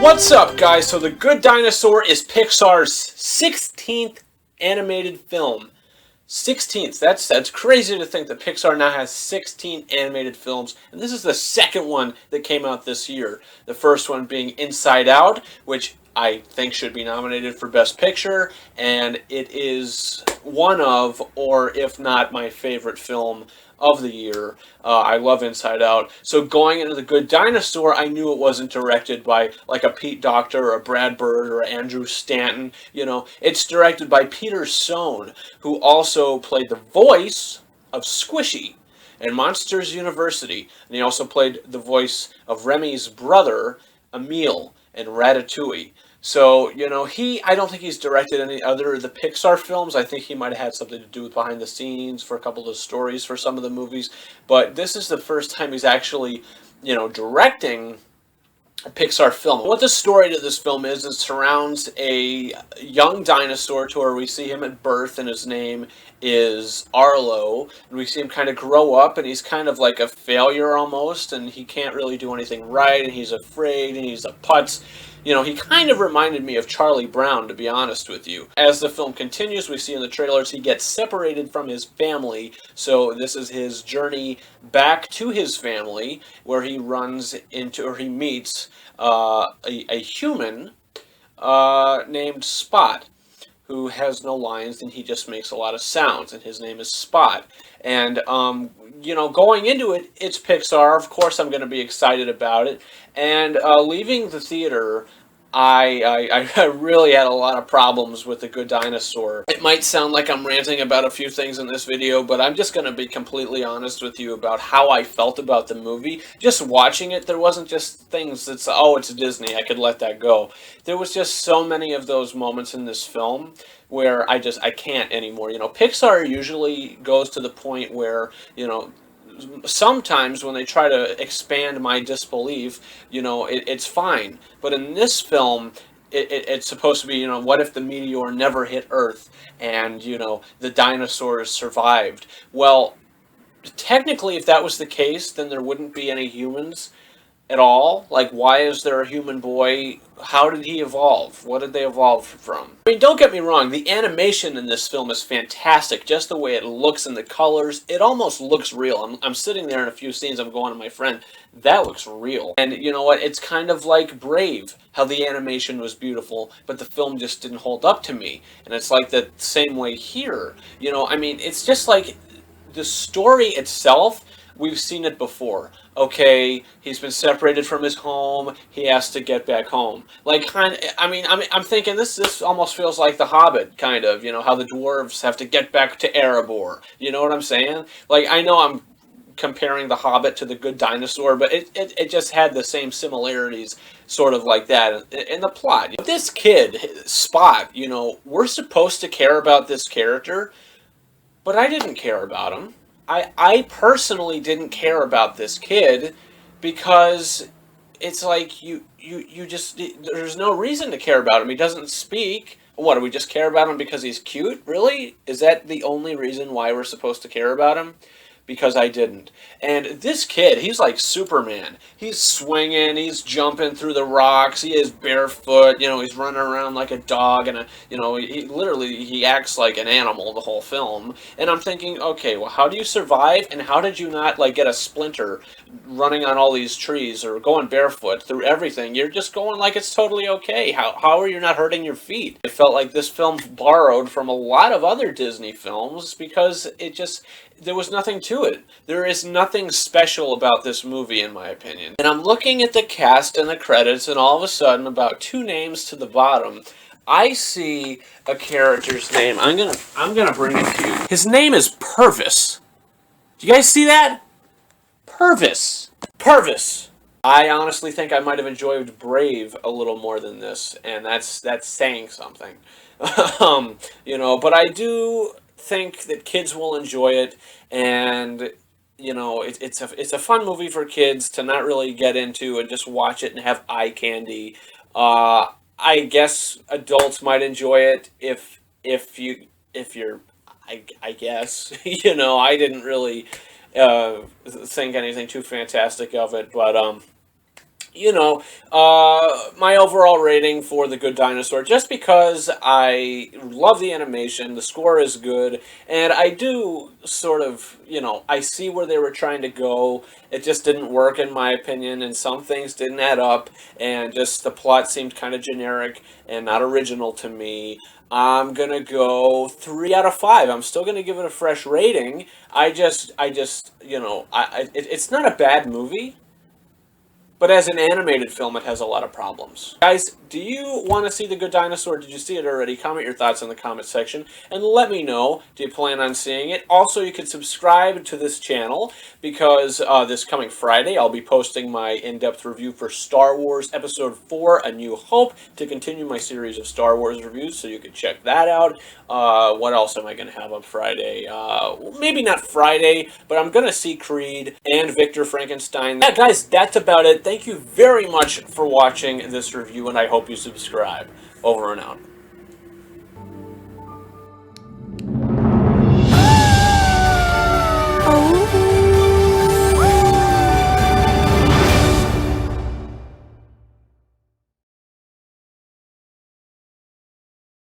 What's up, guys? So The Good Dinosaur is Pixar's 16th animated film. 16th. That's crazy to think that Pixar now has 16 animated films, and this is the second one that came out this year. The first one being Inside Out, which I think should be nominated for Best Picture, and it is one of, or if not my favorite film of the year. I love Inside Out. So going into The Good Dinosaur, I knew it wasn't directed by like a Pete Docter or a Brad Bird or Andrew Stanton. You know, it's directed by Peter Sohn, who also played the voice of Squishy in Monsters University. And he also played the voice of Remy's brother, Emile, in Ratatouille. So, you know, I don't think he's directed any other of the Pixar films. I think he might have had something to do with behind the scenes for a couple of the stories for some of the movies. But this is the first time he's actually, you know, directing a Pixar film. What the story to this film is, it surrounds a young dinosaur to where we see him at birth, and his name is Arlo, and we see him kind of grow up, and he's kind of like a failure almost, and he can't really do anything right, and he's afraid, and he's a putz. You know, he kind of reminded me of Charlie Brown, to be honest with you. As the film continues, we see in the trailers he gets separated from his family, so this is his journey back to his family, where he runs into, or he meets a human named Spot, who has no lines, and he just makes a lot of sounds, and his name is Spot. And, you know, going into it, it's Pixar. Of course I'm going to be excited about it. And leaving the theater, I really had a lot of problems with The Good Dinosaur. It might sound like I'm ranting about a few things in this video, but I'm just going to be completely honest with you about how I felt about the movie. Just watching it, there wasn't just things that's, oh, it's Disney, I could let that go. There was just so many of those moments in this film where I can't anymore. You know, Pixar usually goes to the point where, you know, sometimes when they try to expand my disbelief, you know, it's fine. But in this film, it's supposed to be, you know, what if the meteor never hit Earth and, you know, the dinosaurs survived? Well, technically, if that was the case, then there wouldn't be any humans at all. Like, why is there a human boy? How did he evolve? What did they evolve from? I mean, don't get me wrong, the animation in this film is fantastic. Just the way it looks and the colors, it almost looks real. I'm sitting there in a few scenes, I'm going to my friend, that looks real. And you know what, it's kind of like Brave, how the animation was beautiful, but the film just didn't hold up to me. And it's like the same way here. You know, I mean, it's just like the story itself, we've seen it before. Okay, he's been separated from his home. He has to get back home. Like, I'm thinking this almost feels like The Hobbit, kind of. You know, how the dwarves have to get back to Erebor. You know what I'm saying? Like, I know I'm comparing The Hobbit to The Good Dinosaur, but it just had the same similarities, sort of like that, in the plot. This kid, Spot, you know, we're supposed to care about this character, but I didn't care about him. I personally didn't care about this kid because it's like you just, there's no reason to care about him. He doesn't speak. What, do we just care about him because he's cute? Really? Is that the only reason why we're supposed to care about him? Because I didn't. And this kid, he's like Superman. He's swinging, he's jumping through the rocks, he is barefoot, you know, he's running around like a dog, and, you know, he acts like an animal the whole film. And I'm thinking, okay, well, how do you survive, and how did you not, like, get a splinter running on all these trees, or going barefoot through everything? You're just going like it's totally okay. How are you not hurting your feet? I felt like this film borrowed from a lot of other Disney films because there was nothing to it. There is nothing special about this movie, in my opinion. And I'm looking at the cast and the credits, and all of a sudden, about 2 names to the bottom, I see a character's name. I'm gonna bring it to you. His name is Purvis. Do you guys see that? Purvis. Purvis. I honestly think I might have enjoyed Brave a little more than this, and that's saying something. You know, but I do think that kids will enjoy it, and you know, it's a fun movie for kids to not really get into and just watch it and have eye candy. I guess adults might enjoy it if you're, I guess. You know, I didn't really think anything too fantastic of it, but you know, my overall rating for The Good Dinosaur, just because I love the animation, the score is good, and I do sort of, I see where they were trying to go. It just didn't work, in my opinion, and some things didn't add up, and just the plot seemed kind of generic and not original to me. I'm gonna go 3 out of 5. I'm still gonna give it a fresh rating. It's not a bad movie. But as an animated film, it has a lot of problems. Guys, do you want to see The Good Dinosaur? Did you see it already? Comment your thoughts in the comment section and let me know. Do you plan on seeing it? Also, you can subscribe to this channel because this coming Friday, I'll be posting my in-depth review for Star Wars Episode 4, A New Hope, to continue my series of Star Wars reviews, so you can check that out. What else am I going to have on Friday? Maybe not Friday, but I'm going to see Creed and Victor Frankenstein. Yeah, guys, that's about it. Thank you very much for watching this review, and I hope you subscribe. Over and out.